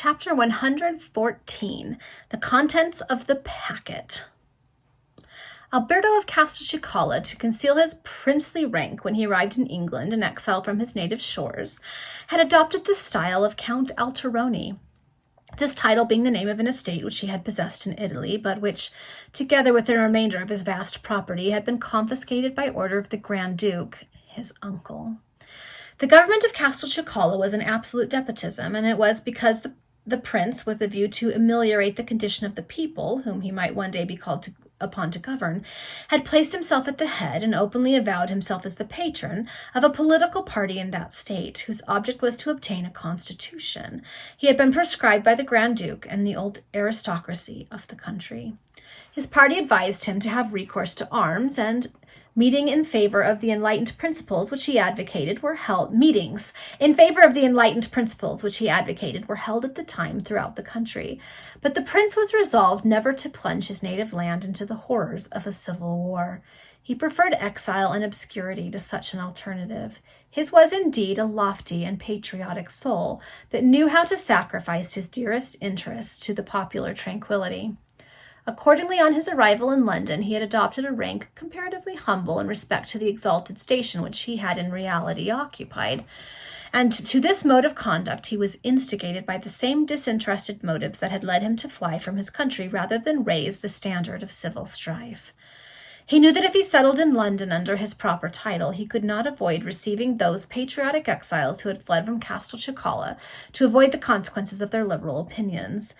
Chapter 114, The Contents of the Packet. Alberto of Castelcicala, to conceal his princely rank when he arrived in England in exile from his native shores, had adopted the style of Count Alteroni, this title being the name of an estate which he had possessed in Italy, but which, together with the remainder of his vast property, had been confiscated by order of the Grand Duke, his uncle. The government of Castelcicala was an absolute despotism, and it was because the prince, with a view to ameliorate the condition of the people, whom he might one day be called upon to govern, had placed himself at the head and openly avowed himself as the patron of a political party in that state, whose object was to obtain a constitution. He had been proscribed by the Grand Duke and the old aristocracy of the country. His party advised him to have recourse to arms, and meetings in favor of the enlightened principles which he advocated were held at the time throughout the country. But the prince was resolved never to plunge his native land into the horrors of a civil war. He preferred exile and obscurity to such an alternative. His was indeed a lofty and patriotic soul that knew how to sacrifice his dearest interests to the popular tranquility. Accordingly, on his arrival in London, he had adopted a rank comparatively humble in respect to the exalted station which he had in reality occupied, and to this mode of conduct he was instigated by the same disinterested motives that had led him to fly from his country rather than raise the standard of civil strife. He knew that if he settled in London under his proper title, he could not avoid receiving those patriotic exiles who had fled from Castelcicala to avoid the consequences of their liberal opinions.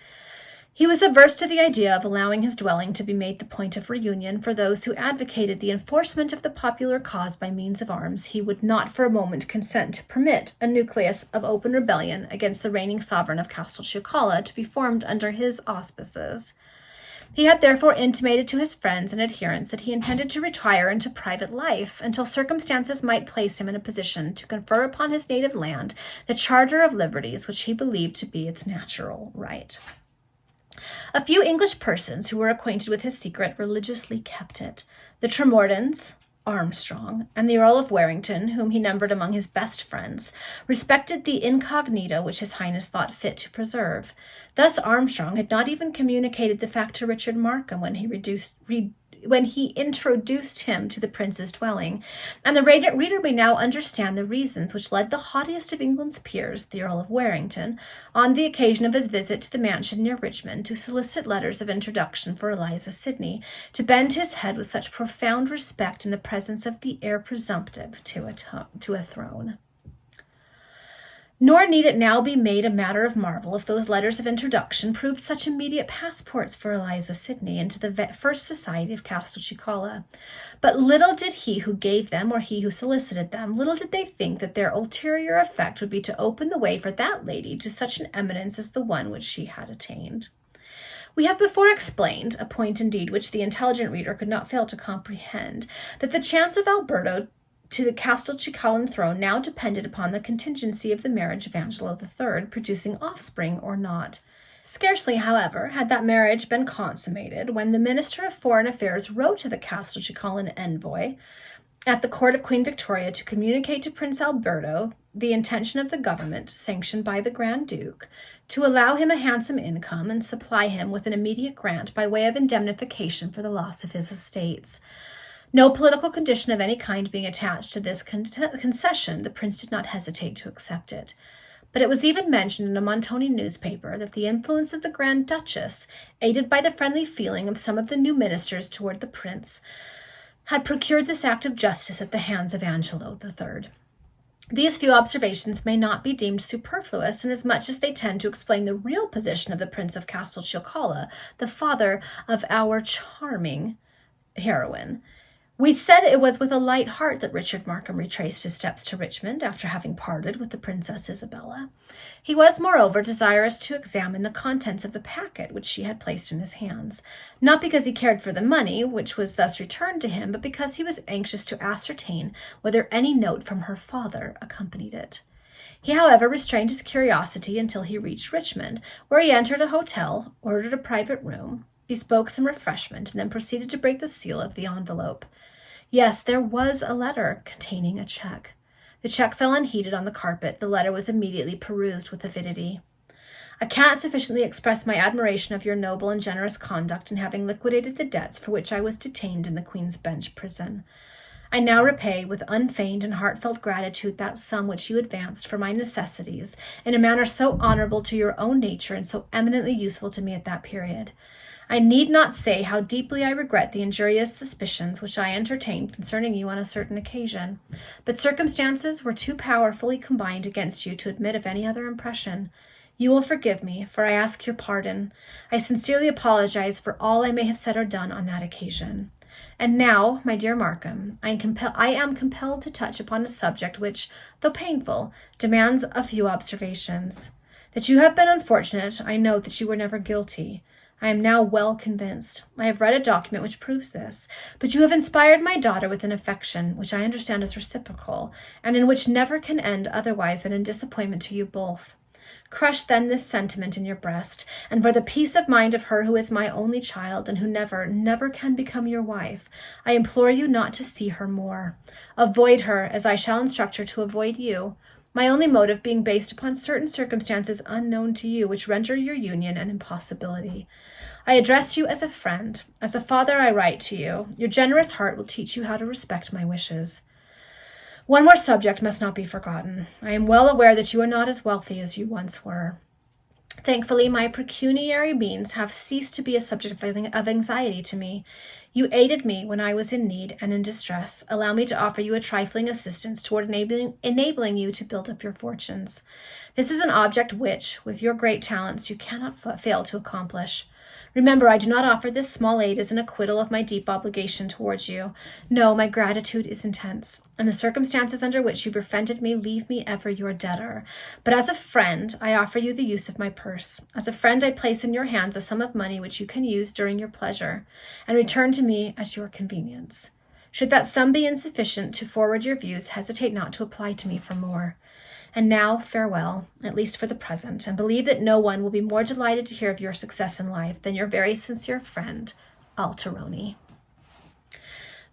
He was averse to the idea of allowing his dwelling to be made the point of reunion for those who advocated the enforcement of the popular cause by means of arms. He would not for a moment consent to permit a nucleus of open rebellion against the reigning sovereign of Castelcicala to be formed under his auspices. He had therefore intimated to his friends and adherents that he intended to retire into private life until circumstances might place him in a position to confer upon his native land the charter of liberties which he believed to be its natural right. A few English persons who were acquainted with his secret religiously kept it. The Tremordans, Armstrong, and the Earl of Warrington, whom he numbered among his best friends, respected the incognito which his Highness thought fit to preserve. Thus Armstrong had not even communicated the fact to Richard Markham when he introduced him to the prince's dwelling, and the reader may now understand the reasons which led the haughtiest of England's peers, the Earl of Warrington, on the occasion of his visit to the mansion near Richmond, to solicit letters of introduction for Eliza Sidney, to bend his head with such profound respect in the presence of the heir presumptive to a throne. Nor need it now be made a matter of marvel if those letters of introduction proved such immediate passports for Eliza Sidney into the first society of Castelcicala. But little did he who gave them, or he who solicited them, little did they think that their ulterior effect would be to open the way for that lady to such an eminence as the one which she had attained. We have before explained, a point indeed which the intelligent reader could not fail to comprehend, that the chance of Alberto to the Castelcicalan throne now depended upon the contingency of the marriage of Angelo III producing offspring or not. Scarcely, however, had that marriage been consummated when the Minister of Foreign Affairs wrote to the Castelcicalan envoy at the court of Queen Victoria to communicate to Prince Alberto the intention of the government, sanctioned by the Grand Duke, to allow him a handsome income and supply him with an immediate grant by way of indemnification for the loss of his estates. No political condition of any kind being attached to this concession, the prince did not hesitate to accept it. But it was even mentioned in a Montoni newspaper that the influence of the Grand Duchess, aided by the friendly feeling of some of the new ministers toward the prince, had procured this act of justice at the hands of Angelo III. These few observations may not be deemed superfluous, inasmuch as they tend to explain the real position of the Prince of Castelcicala, the father of our charming heroine. We said it was with a light heart that Richard Markham retraced his steps to Richmond after having parted with the Princess Isabella. He was, moreover, desirous to examine the contents of the packet which she had placed in his hands, not because he cared for the money which was thus returned to him, but because he was anxious to ascertain whether any note from her father accompanied it. He, however, restrained his curiosity until he reached Richmond, where he entered a hotel, ordered a private room, bespoke some refreshment, and then proceeded to break the seal of the envelope. Yes, there was a letter containing a check. The check fell unheeded on the carpet. The letter was immediately perused with avidity. I cannot sufficiently express my admiration of your noble and generous conduct in having liquidated the debts for which I was detained in the Queen's Bench prison. I now repay with unfeigned and heartfelt gratitude that sum which you advanced for my necessities in a manner so honorable to your own nature and so eminently useful to me at that period. I need not say how deeply I regret the injurious suspicions which I entertained concerning you on a certain occasion, but circumstances were too powerfully combined against you to admit of any other impression. You will forgive me, for I ask your pardon. I sincerely apologize for all I may have said or done on that occasion. And now, my dear Markham, I am compelled to touch upon a subject which, though painful, demands a few observations. That you have been unfortunate, I know that you were never guilty. I am now well convinced. I have read a document which proves this, but you have inspired my daughter with an affection which I understand is reciprocal, and in which never can end otherwise than in disappointment to you both. Crush then this sentiment in your breast, and for the peace of mind of her who is my only child, and who never, never can become your wife, I implore you not to see her more. Avoid her, as I shall instruct her to avoid you, my only motive being based upon certain circumstances unknown to you, which render your union an impossibility. I address you as a friend. As a father I write to you. Your generous heart will teach you how to respect my wishes. One more subject must not be forgotten. I am well aware that you are not as wealthy as you once were. Thankfully, my pecuniary means have ceased to be a subject of anxiety to me. You aided me when I was in need and in distress. Allow me to offer you a trifling assistance toward enabling you to build up your fortunes. This is an object which, with your great talents, you cannot fail to accomplish. Remember, I do not offer this small aid as an acquittal of my deep obligation towards you. No, my gratitude is intense, and the circumstances under which you befriended me leave me ever your debtor. But as a friend, I offer you the use of my purse. As a friend, I place in your hands a sum of money which you can use during your pleasure, and return to me at your convenience. Should that sum be insufficient to forward your views, hesitate not to apply to me for more. And now, farewell, at least for the present, and believe that no one will be more delighted to hear of your success in life than your very sincere friend, Alteroni.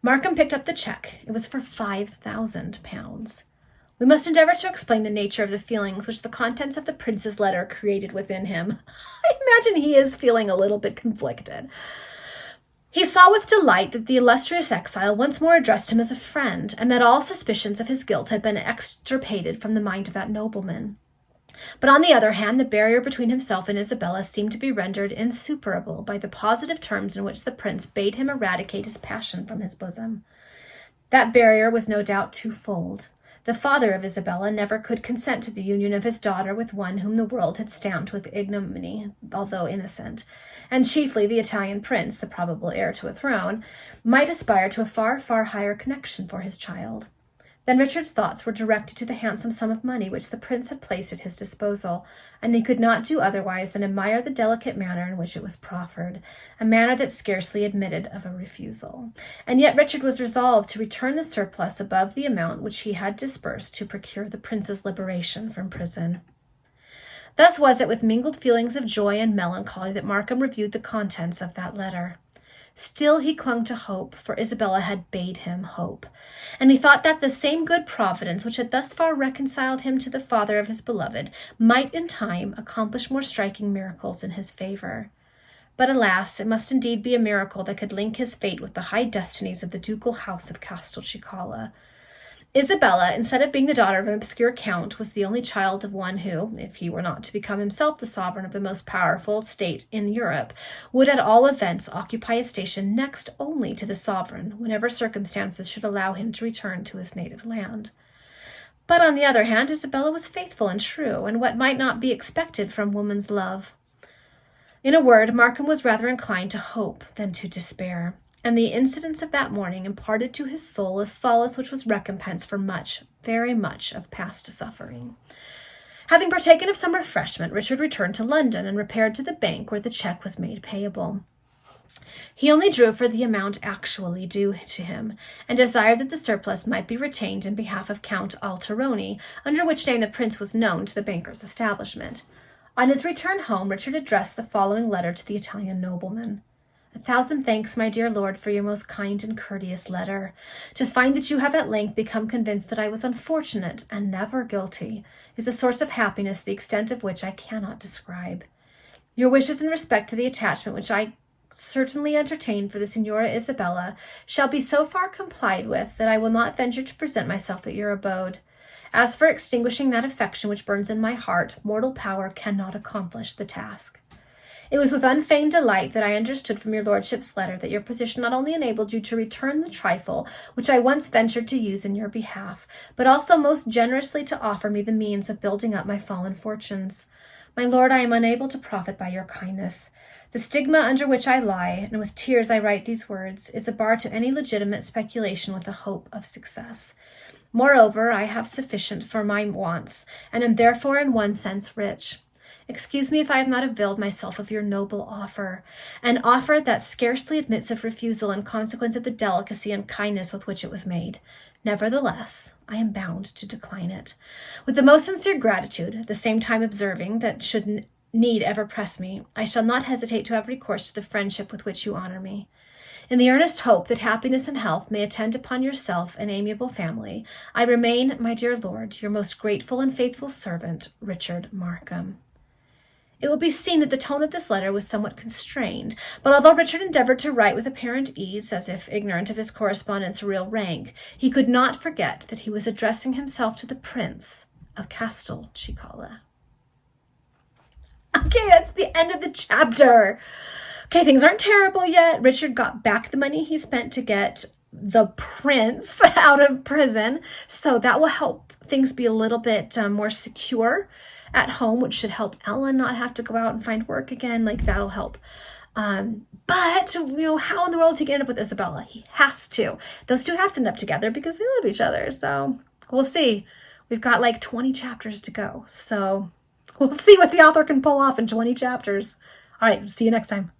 Markham picked up the check. It was for £5,000. We must endeavor to explain the nature of the feelings which the contents of the prince's letter created within him. I imagine he is feeling a little bit conflicted. He saw with delight that the illustrious exile once more addressed him as a friend, and that all suspicions of his guilt had been extirpated from the mind of that nobleman. But on the other hand, the barrier between himself and Isabella seemed to be rendered insuperable by the positive terms in which the prince bade him eradicate his passion from his bosom. That barrier was no doubt twofold. The father of Isabella never could consent to the union of his daughter with one whom the world had stamped with ignominy, although innocent, and chiefly the Italian prince, the probable heir to a throne, might aspire to a far, far higher connection for his child. Then Richard's thoughts were directed to the handsome sum of money which the prince had placed at his disposal, and he could not do otherwise than admire the delicate manner in which it was proffered, a manner that scarcely admitted of a refusal. And yet Richard was resolved to return the surplus above the amount which he had disbursed to procure the prince's liberation from prison. Thus was it with mingled feelings of joy and melancholy that Markham reviewed the contents of that letter. Still he clung to hope, for Isabella had bade him hope, and he thought that the same good providence which had thus far reconciled him to the father of his beloved might in time accomplish more striking miracles in his favor. But alas, it must indeed be a miracle that could link his fate with the high destinies of the ducal house of Castelcicala. Isabella, instead of being the daughter of an obscure count, was the only child of one who, if he were not to become himself the sovereign of the most powerful state in Europe, would at all events occupy a station next only to the sovereign whenever circumstances should allow him to return to his native land. But on the other hand, Isabella was faithful and true, and what might not be expected from woman's love. In a word, Markham was rather inclined to hope than to despair, and the incidents of that morning imparted to his soul a solace which was recompense for much, very much, of past suffering. Having partaken of some refreshment, Richard returned to London and repaired to the bank where the cheque was made payable. He only drew for the amount actually due to him, and desired that the surplus might be retained in behalf of Count Alteroni, under which name the prince was known to the banker's establishment. On his return home, Richard addressed the following letter to the Italian nobleman. 1,000 thanks, my dear Lord, for your most kind and courteous letter. To find that you have at length become convinced that I was unfortunate and never guilty is a source of happiness the extent of which I cannot describe. Your wishes in respect to the attachment which I certainly entertain for the Signora Isabella shall be so far complied with that I will not venture to present myself at your abode. As for extinguishing that affection which burns in my heart, mortal power cannot accomplish the task. It was with unfeigned delight that I understood from your lordship's letter that your position not only enabled you to return the trifle which I once ventured to use in your behalf, but also most generously to offer me the means of building up my fallen fortunes. My lord, I am unable to profit by your kindness. The stigma under which I lie, and with tears I write these words, is a bar to any legitimate speculation with the hope of success. Moreover, I have sufficient for my wants, and am therefore in one sense rich. Excuse me if I have not availed myself of your noble offer, an offer that scarcely admits of refusal in consequence of the delicacy and kindness with which it was made. Nevertheless, I am bound to decline it. With the most sincere gratitude, at the same time observing that should need ever press me, I shall not hesitate to have recourse to the friendship with which you honor me. In the earnest hope that happiness and health may attend upon yourself and amiable family, I remain, my dear lord, your most grateful and faithful servant, Richard Markham. It will be seen that the tone of this letter was somewhat constrained, but although Richard endeavored to write with apparent ease, as if ignorant of his correspondent's real rank, he could not forget that he was addressing himself to the Prince of Castelcicala. Okay, that's the end of the chapter. Okay, things aren't terrible yet. Richard got back the money he spent to get the prince out of prison, so that will help things be a little bit more secure at home, which should help Ellen not have to go out and find work again. Like, that'll help. But, how in the world is he going to end up with Isabella? He has to. Those two have to end up together because they love each other. So we'll see. We've got like 20 chapters to go. So we'll see what the author can pull off in 20 chapters. All right, see you next time.